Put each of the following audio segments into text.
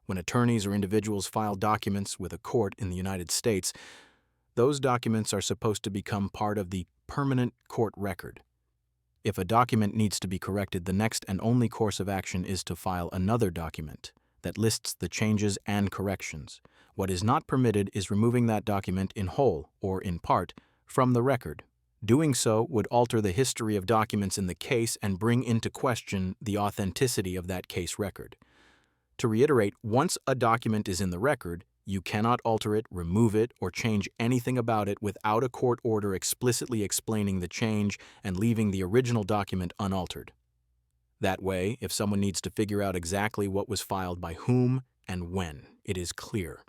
When attorneys or individuals file documents with a court in the United States, those documents are supposed to become part of the permanent court record. If a document needs to be corrected, the next and only course of action is to file another document that lists the changes and corrections. What is not permitted is removing that document in whole or in part from the record. Doing so would alter the history of documents in the case and bring into question the authenticity of that case record. To reiterate, once a document is in the record, you cannot alter it, remove it, or change anything about it without a court order explicitly explaining the change and leaving the original document unaltered. That way, if someone needs to figure out exactly what was filed by whom and when, it is clear.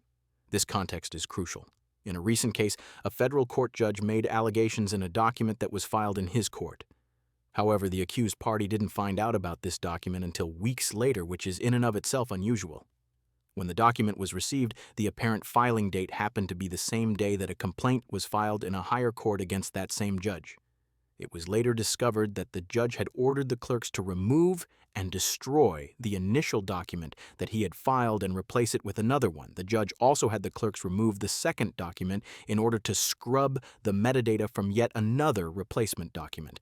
This context is crucial. In a recent case, a federal court judge made allegations in a document that was filed in his court. However, the accused party didn't find out about this document until weeks later, which is in and of itself unusual. When the document was received, the apparent filing date happened to be the same day that a complaint was filed in a higher court against that same judge. It was later discovered that the judge had ordered the clerks to remove and destroy the initial document that he had filed and replace it with another one. The judge also had the clerks remove the second document in order to scrub the metadata from yet another replacement document.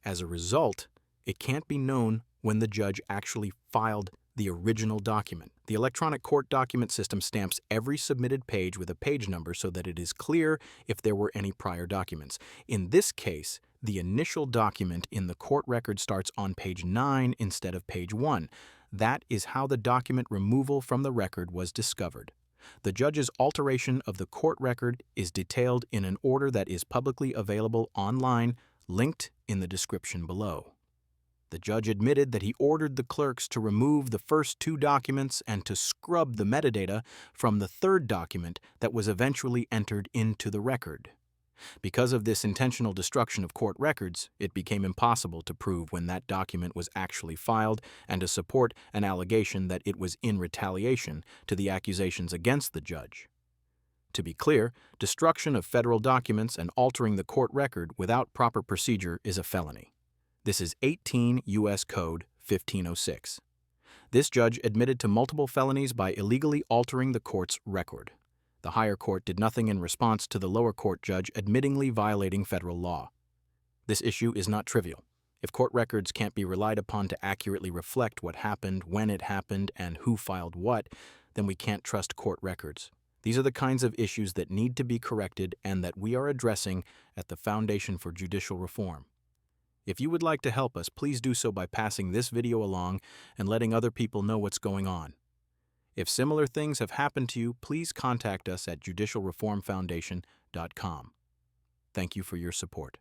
As a result, it can't be known when the judge actually filed the original document. The electronic court document system stamps every submitted page with a page number so that it is clear if there were any prior documents. In this case, the initial document in the court record starts on page 9 instead of page 1. That is how the document removal from the record was discovered. The judge's alteration of the court record is detailed in an order that is publicly available online, linked in the description below. The judge admitted that he ordered the clerks to remove the first two documents and to scrub the metadata from the third document that was eventually entered into the record. Because of this intentional destruction of court records, it became impossible to prove when that document was actually filed and to support an allegation that it was in retaliation to the accusations against the judge. To be clear, destruction of federal documents and altering the court record without proper procedure is a felony. This is 18 U.S. Code 1506. This judge admitted to multiple felonies by illegally altering the court's record. The higher court did nothing in response to the lower court judge admittingly violating federal law. This issue is not trivial. If court records can't be relied upon to accurately reflect what happened, when it happened, and who filed what, then we can't trust court records. These are the kinds of issues that need to be corrected and that we are addressing at the Foundation for Judicial Reform. If you would like to help us, please do so by passing this video along and letting other people know what's going on. If similar things have happened to you, please contact us at judicialreformfoundation.com. Thank you for your support.